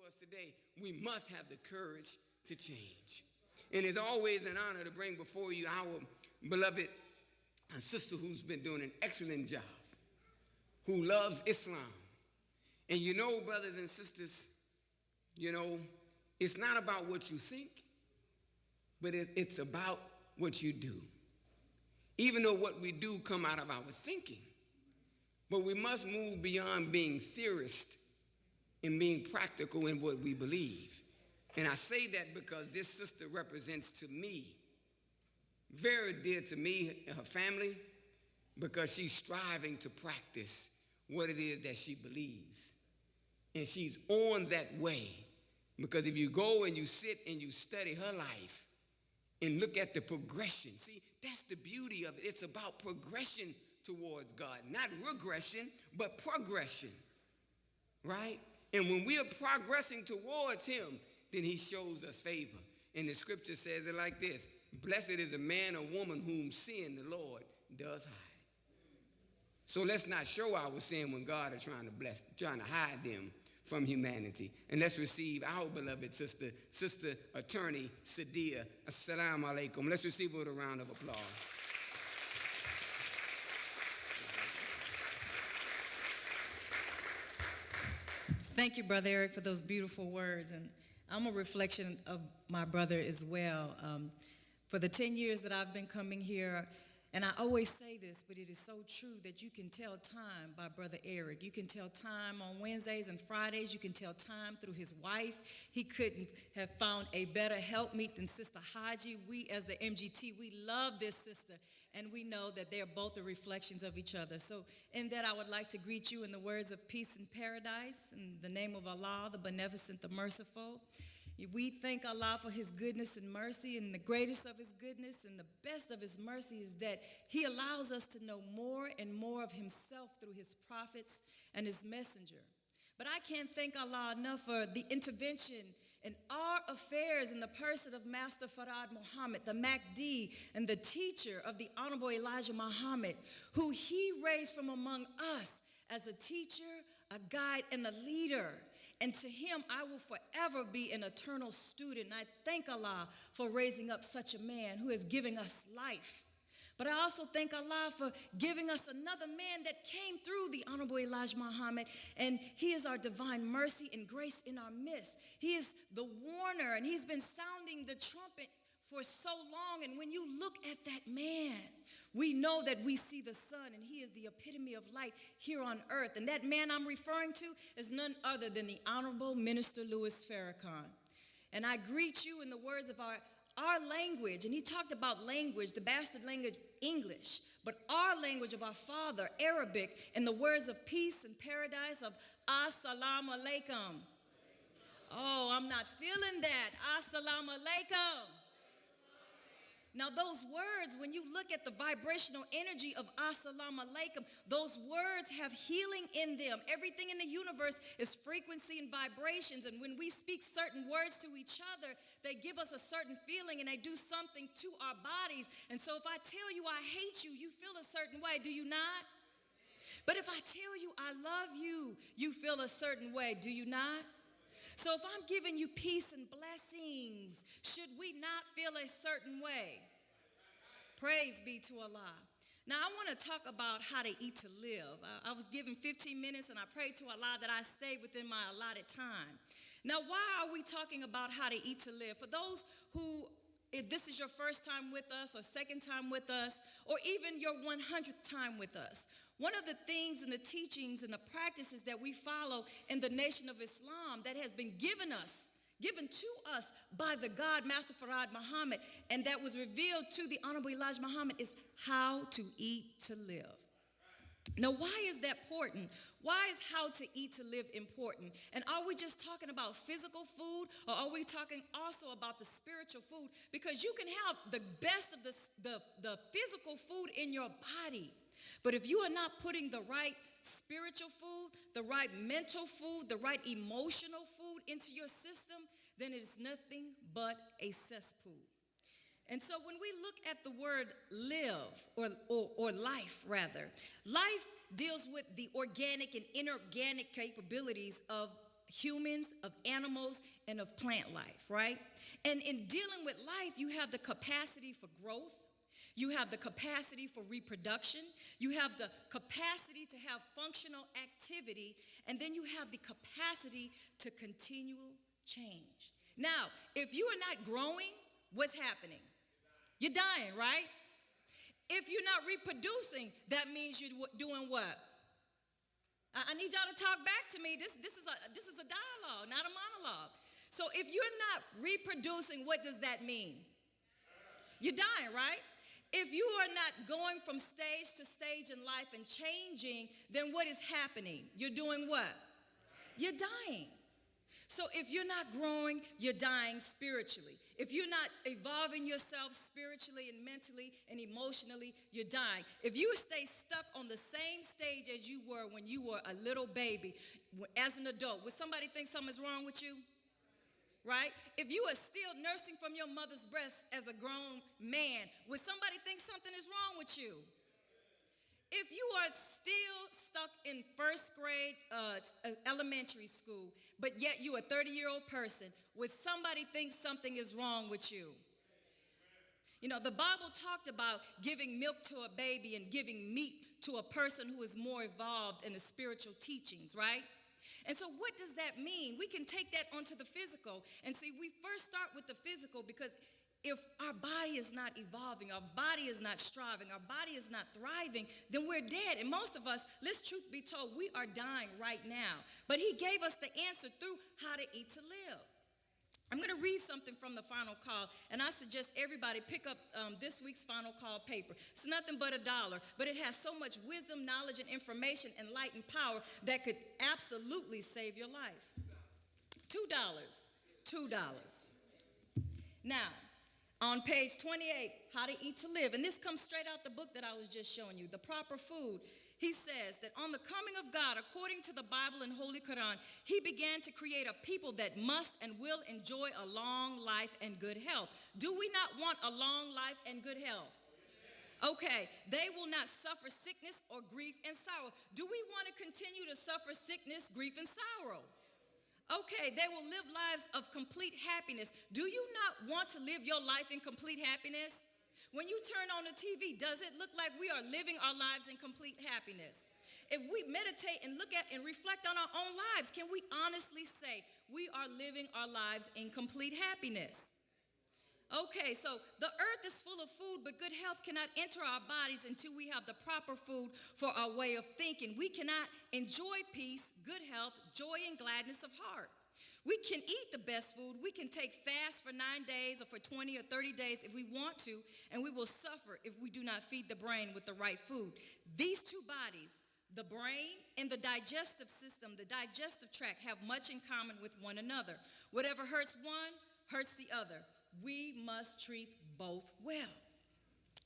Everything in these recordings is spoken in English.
us today, we must have the courage to change. And it's always an honor to bring before you our beloved sister who's been doing an excellent job, who loves Islam. And you know, brothers and sisters, you know, it's not about what you think, but it's about what you do. Even though what we do come out of our thinking, but we must move beyond being theorists and being practical in what we believe. And I say that because this sister represents to me, very dear to me and her family, because she's striving to practice what it is that she believes. And she's on that way. Because if you go and you sit and you study her life and look at the progression, see, that's the beauty of it. It's about progression towards God, not regression, but progression, right? And when we are progressing towards him, then he shows us favor. And the scripture says it like this: blessed is a man or woman whom sin the Lord does hide. So let's not show our sin when God is trying to hide them from humanity. And let's receive our beloved sister, Sister Attorney Sadiyah. Assalamu alaikum. Let's receive her with a round of applause. Thank you, Brother Eric, for those beautiful words. And I'm a reflection of my brother as well. For the 10 years that I've been coming here, and I always say this, but it is so true that you can tell time by Brother Eric. You can tell time on Wednesdays and Fridays. You can tell time through his wife. He couldn't have found a better helpmeet than Sister Haji. We as the MGT, we love this sister, and we know that they are both the reflections of each other. So in that, I would like to greet you in the words of peace and paradise, in the name of Allah, the beneficent, the merciful. We thank Allah for his goodness and mercy, and the greatest of his goodness and the best of his mercy is that he allows us to know more and more of himself through his prophets and his messenger. But I can't thank Allah enough for the intervention in our affairs in the person of Master Farad Muhammad, the Mahdi, and the teacher of the Honorable Elijah Muhammad, who he raised from among us as a teacher, a guide, and a leader. And to him, I will forever be an eternal student. And I thank Allah for raising up such a man who is giving us life. But I also thank Allah for giving us another man that came through the Honorable Elijah Muhammad, and he is our divine mercy and grace in our midst. He is the warner, and he's been sounding the trumpet for so long. And when you look at that man, we know that we see the sun, and he is the epitome of light here on earth. And that man I'm referring to is none other than the Honorable Minister Louis Farrakhan. And I greet you in the words of our language, and he talked about language, the bastard language, English, but our language of our father, Arabic, in the words of peace and paradise of Assalamu alaikum. Oh, I'm not feeling that. Assalamu alaikum. Now those words, when you look at the vibrational energy of Assalamu alaikum, those words have healing in them. Everything in the universe is frequency and vibrations, and when we speak certain words to each other, they give us a certain feeling and they do something to our bodies. And so if I tell you I hate you, you feel a certain way, do you not? But if I tell you I love you, you feel a certain way, do you not? So if I'm giving you peace and blessings, should we not feel a certain way? Praise be to Allah. Now I want to talk about how to eat to live. I was given 15 minutes and I prayed to Allah that I stay within my allotted time. Now why are we talking about how to eat to live? For those who, if this is your first time with us or second time with us, or even your 100th time with us, one of the things and the teachings and the practices that we follow in the Nation of Islam that has been given to us by the God, Master Farad Muhammad, and that was revealed to the Honorable Elijah Muhammad, is how to eat to live. Now, why is that important? Why is how to eat to live important? And are we just talking about physical food, or are we talking also about the spiritual food? Because you can have the best of the physical food in your body, but if you are not putting the right spiritual food, the right mental food, the right emotional food into your system, then it is nothing but a cesspool. And so when we look at the word live, or life rather, life deals with the organic and inorganic capabilities of humans, of animals, and of plant life, right? And in dealing with life, you have the capacity for growth. You have the capacity for reproduction. You have the capacity to have functional activity. And then you have the capacity to continual change. Now, if you are not growing, what's happening? You're dying, right? If you're not reproducing, that means you're doing what? I need y'all to talk back to me. This is a dialogue, not a monologue. So if you're not reproducing, what does that mean? You're dying, right? If you are not going from stage to stage in life and changing, then what is happening? You're doing what? You're dying. So if you're not growing, you're dying spiritually. If you're not evolving yourself spiritually and mentally and emotionally, you're dying. If you stay stuck on the same stage as you were when you were a little baby, as an adult, would somebody think something's wrong with you? Right? If you are still nursing from your mother's breast as a grown man, would somebody think something is wrong with you? If you are still stuck in first grade elementary school, but yet you're a 30-year-old person, would somebody think something is wrong with you? You know, the Bible talked about giving milk to a baby and giving meat to a person who is more evolved in the spiritual teachings, right? And so what does that mean? We can take that onto the physical. And see, we first start with the physical because if our body is not evolving, our body is not striving, our body is not thriving, then we're dead. And most of us, let's truth be told, we are dying right now. But he gave us the answer through how to eat to live. I'm going to read something from the Final Call, and I suggest everybody pick up this week's Final Call paper. It's nothing but $1, but it has so much wisdom, knowledge, and information and light and power that could absolutely save your life. $2. Now, on page 28, How to Eat to Live, and this comes straight out the book that I was just showing you, The Proper Food. He says that on the coming of God, according to the Bible and Holy Quran, he began to create a people that must and will enjoy a long life and good health. Do we not want a long life and good health? Okay, they will not suffer sickness or grief and sorrow. Do we want to continue to suffer sickness, grief, and sorrow? Okay, they will live lives of complete happiness. Do you not want to live your life in complete happiness? When you turn on the TV, does it look like we are living our lives in complete happiness? If we meditate and look at and reflect on our own lives, can we honestly say we are living our lives in complete happiness? Okay, so the earth is full of food, but good health cannot enter our bodies until we have the proper food for our way of thinking. We cannot enjoy peace, good health, joy, and gladness of heart. We can eat the best food. We can take fast for 9 days or for 20 or 30 days if we want to, and we will suffer if we do not feed the brain with the right food. These two bodies, the brain and the digestive system, the digestive tract, have much in common with one another. Whatever hurts one, hurts the other. We must treat both well.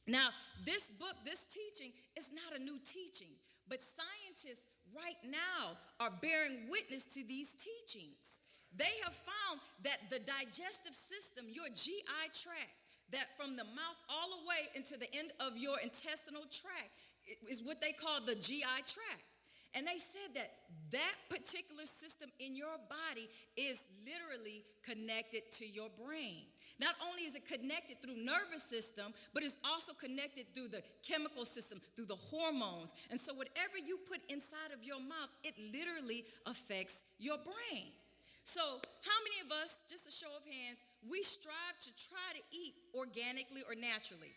Now, this book, this teaching is not a new teaching, but scientists right now are bearing witness to these teachings. They have found that the digestive system, your GI tract, that from the mouth all the way into the end of your intestinal tract is what they call the GI tract. And they said that that particular system in your body is literally connected to your brain. Not only is it connected through nervous system, but it's also connected through the chemical system, through the hormones. And so whatever you put inside of your mouth, it literally affects your brain. So how many of us, just a show of hands, we strive to try to eat organically or naturally?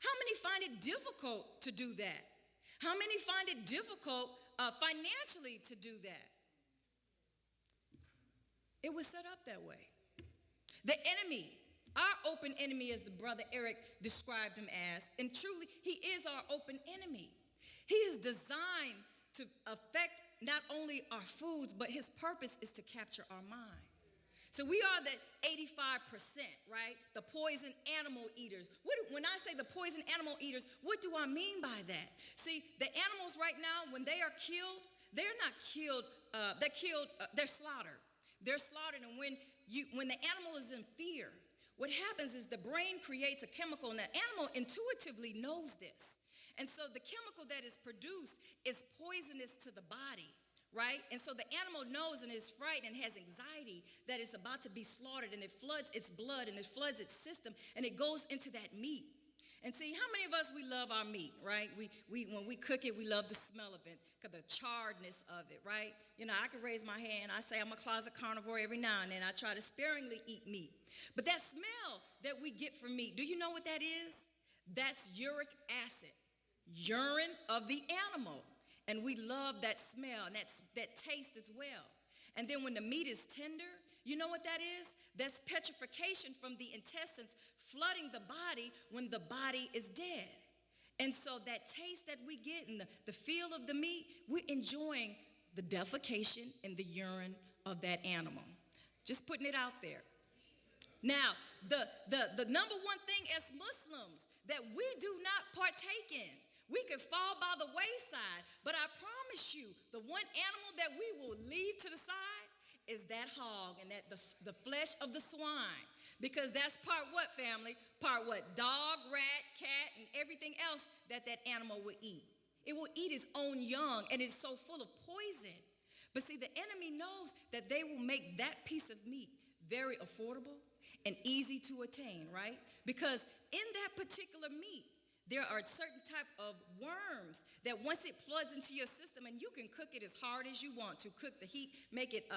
How many find it difficult to do that? How many find it difficult financially to do that? It was set up that way. The enemy, our open enemy, as the brother Eric described him as, and truly, he is our open enemy. He is designed to affect not only our foods, but his purpose is to capture our mind. So we are that 85%, right? The poison animal eaters. When I say the poison animal eaters, what do I mean by that? See, the animals right now, when they are killed, they're not killed, they're slaughtered. They're slaughtered, and when the animal is in fear, what happens is the brain creates a chemical, and the animal intuitively knows this. And so the chemical that is produced is poisonous to the body, right? And so the animal knows and is frightened and has anxiety that it's about to be slaughtered, and it floods its blood and it floods its system, and it goes into that meat. And see, how many of us, we love our meat, right? We when we cook it, we love the smell of it, the charredness of it, right? You know, I can raise my hand. I say I'm a closet carnivore every now and then. I try to sparingly eat meat. But that smell that we get from meat, do you know what that is? That's uric acid, urine of the animal. And we love that smell and that taste as well. And then when the meat is tender, you know what that is? That's petrification from the intestines flooding the body when the body is dead. And so that taste that we get and the feel of the meat, we're enjoying the defecation and the urine of that animal. Just putting it out there. Now, the number one thing as Muslims that we do not partake in, we could fall by the wayside, but I promise you, the one animal that we will leave to the side is that hog and that the flesh of the swine. Because that's part what, family? Part what? Dog, rat, cat, and everything else that animal will eat. It will eat its own young, and it's so full of poison. But see, the enemy knows that they will make that piece of meat very affordable and easy to attain, right? Because in that particular meat, there are certain type of worms that once it floods into your system, and you can cook it as hard as you want to, cook the heat, make it,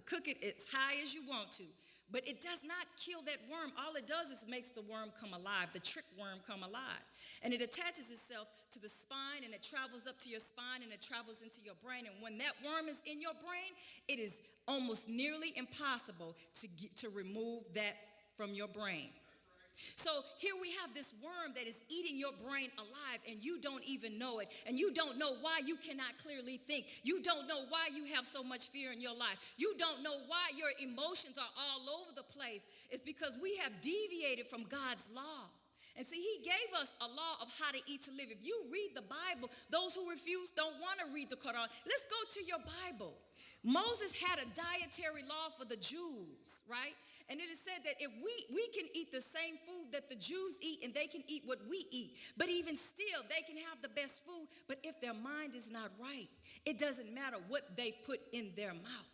cook it as high as you want to, but it does not kill that worm. All it does is makes the worm come alive, the trick worm come alive. And it attaches itself to the spine, and it travels up to your spine, and it travels into your brain. And when that worm is in your brain, it is almost nearly impossible to remove that from your brain. So here we have this worm that is eating your brain alive, and you don't even know it, and you don't know why you cannot clearly think. You don't know why you have so much fear in your life. You don't know why your emotions are all over the place. It's because we have deviated from God's law. And see, he gave us a law of how to eat to live. If you read the Bible, those who refuse don't want to read the Quran. Let's go to your Bible. Moses had a dietary law for the Jews, right? And it is said that if we can eat the same food that the Jews eat, and they can eat what we eat, but even still, they can have the best food, but if their mind is not right, it doesn't matter what they put in their mouth.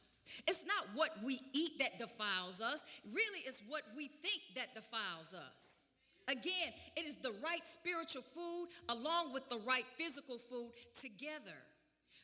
It's not what we eat that defiles us. Really, it's what we think that defiles us. Again, it is the right spiritual food along with the right physical food together.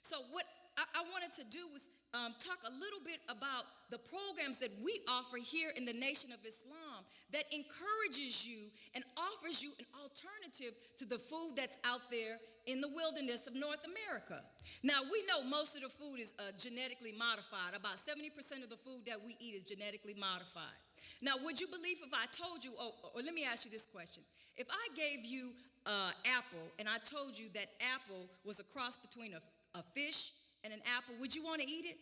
So what I wanted to do was talk a little bit about the programs that we offer here in the Nation of Islam that encourages you and offers you an alternative to the food that's out there in the wilderness of North America. Now, we know most of the food is genetically modified. About 70% of the food that we eat is genetically modified. Now, would you believe if I told you, or let me ask you this question. If I gave you apple and I told you that apple was a cross between a fish and an apple, would you want to eat it?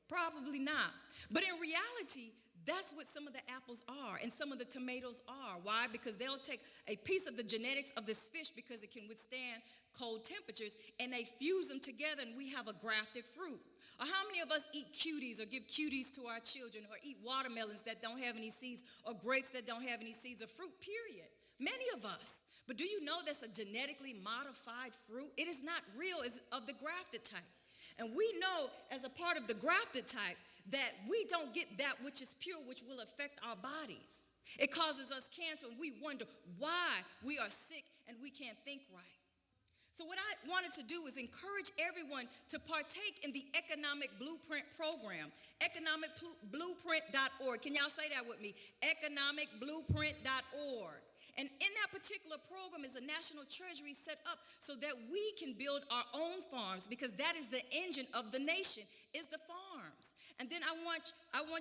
Probably not. But in reality, that's what some of the apples are and some of the tomatoes are. Why? Because they'll take a piece of the genetics of this fish because it can withstand cold temperatures, and they fuse them together, and we have a grafted fruit. Or how many of us eat cuties or give cuties to our children, or eat watermelons that don't have any seeds, or grapes that don't have any seeds, or fruit, period? Many of us. But do you know that's a genetically modified fruit? It is not real. It's of the grafted type. And we know as a part of the grafted type that we don't get that which is pure, which will affect our bodies. It causes us cancer, and we wonder why we are sick and we can't think right. So what I wanted to do is encourage everyone to partake in the Economic Blueprint program, economicblueprint.org. Can y'all say that with me? economicblueprint.org. And in that particular program is a national treasury set up so that we can build our own farms, because that is the engine of the nation, is the farms. And then I want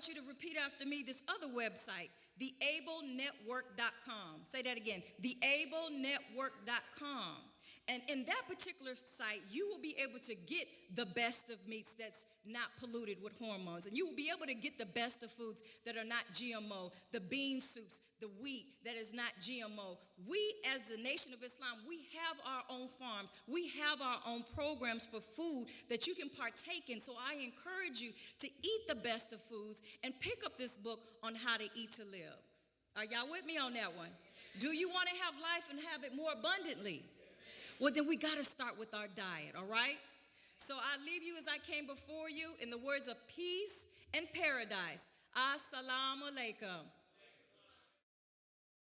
you to repeat after me this other website, theablenetwork.com. Say that again, theablenetwork.com. And in that particular site, you will be able to get the best of meats that's not polluted with hormones. And you will be able to get the best of foods that are not GMO, the bean soups, the wheat that is not GMO. We, as the Nation of Islam, we have our own farms. We have our own programs for food that you can partake in. So I encourage you to eat the best of foods and pick up this book on how to eat to live. Are y'all with me on that one? Do you want to have life and have it more abundantly? Well, then we got to start with our diet, all right? So I leave you as I came before you in the words of peace and paradise. Assalamu alaikum.